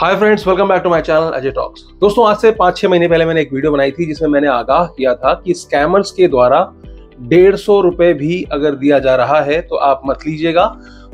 Hi friends, welcome back to my channel Ajay talks. दोस्तों, आज से 5-6 महीने पहले मैंने एक वीडियो बनाई थी जिसमें मैंने आगाह किया था कि स्कैमर्स के द्वारा 150 रुपए भी अगर दिया जा रहा है तो आप मत लीजिएगा,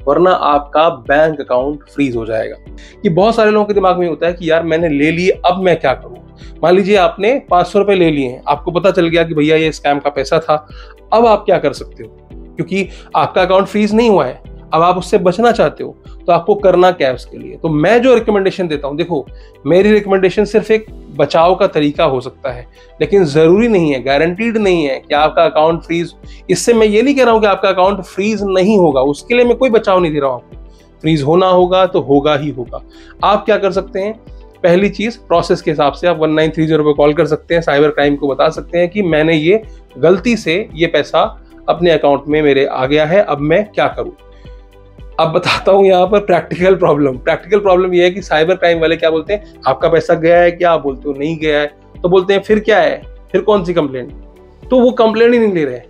वरना आपका बैंक अकाउंट फ्रीज हो जाएगा। कि बहुत सारे लोगों के दिमाग में होता है कि यार मैंने ले लिए, अब मैं क्या करूं। मान लीजिए आपने 500 रुपए ले लिए हैं, आपको पता चल गया कि भैया ये स्कैम का पैसा था। अब आप क्या कर सकते हो, क्योंकि आपका अकाउंट फ्रीज नहीं हुआ है, अब आप उससे बचना चाहते हो, तो आपको करना क्या है उसके लिए। तो मैं जो रिकमेंडेशन देता हूं, देखो मेरी रिकमेंडेशन सिर्फ एक बचाव का तरीका हो सकता है, लेकिन जरूरी नहीं है, गारंटीड नहीं है कि आपका अकाउंट फ्रीज। इससे मैं ये नहीं कह रहा हूं कि आपका अकाउंट फ्रीज नहीं होगा, उसके लिए मैं कोई बचाव नहीं दे रहा हूं आपको। फ्रीज होना होगा तो होगा ही होगा। आप क्या कर सकते हैं, पहली चीज प्रोसेस के हिसाब से आप 1930 पे कॉल कर सकते हैं, साइबर क्राइम को बता सकते हैं कि मैंने ये गलती से ये पैसा अपने अकाउंट में मेरे आ गया है, अब मैं क्या करूं। अब बताता हूं यहाँ पर प्रैक्टिकल प्रॉब्लम ये है कि साइबर क्राइम वाले क्या बोलते हैं, आपका पैसा गया है क्या, आप बोलते हो नहीं गया है, तो बोलते हैं फिर क्या है, फिर कौन सी कंप्लेंट। तो वो कंप्लेंट ही नहीं ले रहे।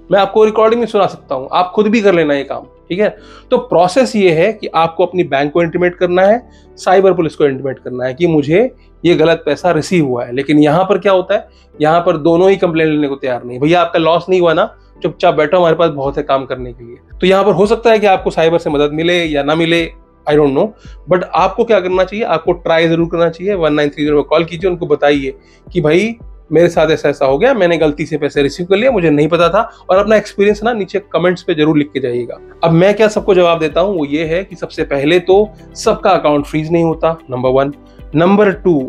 मैं आपको रिकॉर्डिंग में सुना सकता हूं, आप खुद भी कर लेना ये काम, ठीक है। तो प्रोसेस ये है कि आपको अपनी बैंक को इंटीमेट करना है, साइबर पुलिस को इंटीमेट करना है कि मुझे ये गलत पैसा रिसीव हुआ है। लेकिन यहाँ पर क्या होता है, यहाँ पर दोनों ही कंप्लेंट लेने को तैयार नहीं। भैया आपका लॉस नहीं हुआ ना, चुपचाप बैठो, हमारे पास बहुत है काम करने के लिए। तो यहाँ पर हो सकता है कि आपको साइबर से मदद मिले या ना मिले, आई डोंट नो, बट आपको क्या करना चाहिए, आपको ट्राई जरूर करना चाहिए। 1930 में कॉल कीजिए, उनको बताइए कि भाई मेरे साथ ऐसा ऐसा हो गया, मैंने गलती से पैसे रिसीव कर लिया, मुझे नहीं पता था। और अपना एक्सपीरियंस ना नीचे कमेंट्स पे जरूर लिख के जाइएगा। अब मैं क्या सबको जवाब देता हूं, वो ये है कि सबसे पहले तो सबका अकाउंट फ्रीज नहीं होता, नंबर 1। नंबर 2,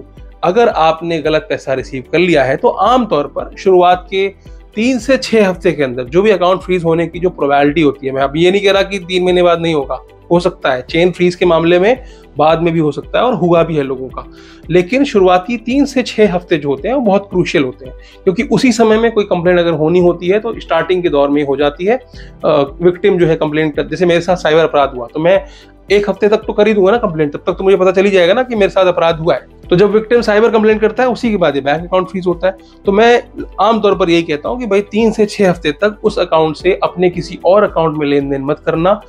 अगर आपने गलत पैसा रिसीव कर लिया है तो आमतौर पर शुरुआत के 3 से 6 हफ्ते के अंदर जो भी अकाउंट फ्रीज होने की जो प्रोबेबिलिटी होती है, मैं अब ये नहीं कह रहा कि 3 महीने बाद नहीं होगा, हो सकता है चेन फ्रीज के मामले में बाद में भी हो सकता है और हुआ भी है लोगों का। लेकिन शुरुआती 3 से 6 हफ्ते जो होते हैं वो बहुत क्रूशियल होते हैं, क्योंकि उसी समय में कोई कंप्लेंट अगर होनी होती है तो स्टार्टिंग के दौर में हो जाती है। विक्टिम जो है कंप्लेंट कर, जैसे मेरे साथ साइबर अपराध हुआ तो मैं 1 हफ्ते तक तो कर ही दूंगा ना कंप्लेंट, तब तक तो मुझे पता चल ही जाएगा ना कि मेरे साथ अपराध हुआ है। तो जब विक्टिम साइबर कंप्लेंट करता है उसी के बाद ये बैंक अकाउंट फ्रीज होता है। तो मैं आमतौर पर यही कहता हूं कि भाई 3 से 6 हफ्ते तक उस अकाउंट से अपने किसी और अकाउंट में लेन देन मत करना।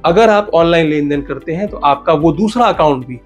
अगर आप ऑनलाइन लेन देन करते हैं तो आपका वो दूसरा अकाउंट भी,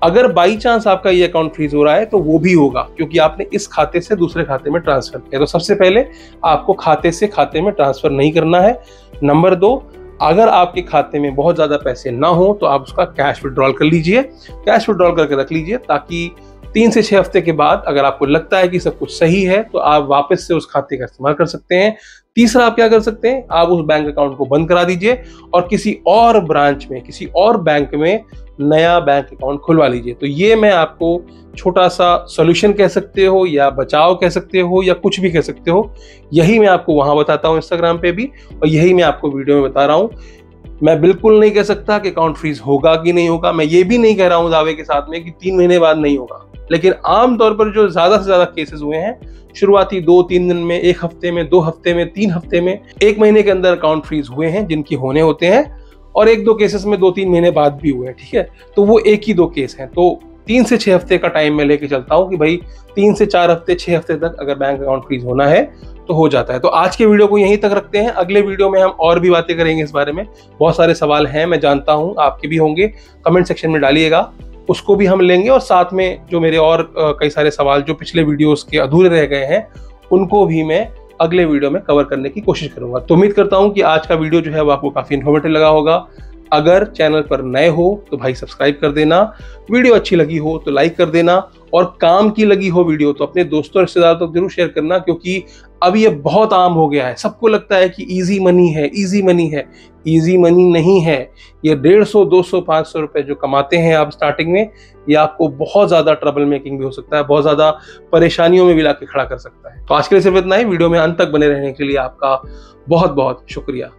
अगर बाई चांस आपका ये अकाउंट फ्रीज हो रहा है तो वो भी होगा, क्योंकि आपने इस खाते से दूसरे खाते में ट्रांसफर किया। तो सबसे पहले आपको खाते से खाते में ट्रांसफर नहीं करना है। नंबर 2, अगर आपके खाते में बहुत ज्यादा पैसे ना हो तो आप उसका कैश विड्रॉल कर लीजिए, कैश विड्रॉल करके रख लीजिए, ताकि 3 से 6 हफ्ते के बाद अगर आपको लगता है कि सब कुछ सही है तो आप वापस से उस खाते का इस्तेमाल कर सकते हैं। तीसरा, आप क्या कर सकते हैं, आप उस बैंक अकाउंट को बंद करा दीजिए और किसी और ब्रांच में, किसी और बैंक में नया बैंक अकाउंट खुलवा लीजिए। तो ये मैं आपको छोटा सा सॉल्यूशन कह सकते हो या बचाव कह सकते हो या कुछ भी कह सकते हो, यही मैं आपको वहां बताता हूं इंस्टाग्राम पे भी, और यही मैं आपको वीडियो में बता रहा हूं। मैं बिल्कुल नहीं कह सकता कि अकाउंट फ्रीज होगा कि नहीं होगा, मैं ये भी नहीं कह रहा हूं दावे के साथ में कि 3 महीने बाद नहीं होगा। लेकिन आमतौर पर जो ज्यादा से ज्यादा केसेस हुए हैं, शुरुआती 2-3 दिन में, 1 हफ्ते में, 2 हफ्ते में, 3 हफ्ते में, 1 महीने के अंदर अकाउंट फ्रीज हुए हैं जिनकी होने होते हैं, और 1-2 केसेस में 2-3 महीने बाद भी हुए हैं, ठीक है। तो वो 1 ही 2 केस हैं। तो 3 से 6 हफ्ते का टाइम मैं लेके चलता हूं कि भाई 3 से 4 हफ्ते, 6 हफ्ते तक अगर बैंक अकाउंट फ्रीज होना है तो हो जाता है। तो आज के वीडियो को यहीं तक रखते हैं, अगले वीडियो में हम और भी बातें करेंगे इस बारे में। बहुत सारे सवाल हैं, मैं जानता हूं आपके भी होंगे, कमेंट सेक्शन में डालिएगा, उसको भी हम लेंगे। और साथ में जो मेरे और कई सारे सवाल जो पिछले वीडियोस के अधूरे रह गए हैं उनको भी मैं अगले वीडियो में कवर करने की कोशिश करूंगा। तो उम्मीद करता हूं कि आज का वीडियो जो है वो आपको काफी इन्फॉर्मेटिव लगा होगा। अगर चैनल पर नए हो तो भाई सब्सक्राइब कर देना, वीडियो अच्छी लगी हो तो लाइक कर देना, और काम की लगी हो वीडियो तो अपने दोस्तों रिश्तेदारों तक जरूर शेयर करना, क्योंकि अब ये बहुत आम हो गया है। सबको लगता है कि इजी मनी है, इजी मनी है। इजी मनी नहीं है। ये 150, 200, 500 रुपए जो कमाते हैं आप स्टार्टिंग में, ये आपको बहुत ज्यादा ट्रबल मेकिंग भी हो सकता है, बहुत ज्यादा परेशानियों में भी लाके खड़ा कर सकता है। तो आज के लिए सिर्फ इतना ही। वीडियो में अंत तक बने रहने के लिए आपका बहुत बहुत शुक्रिया।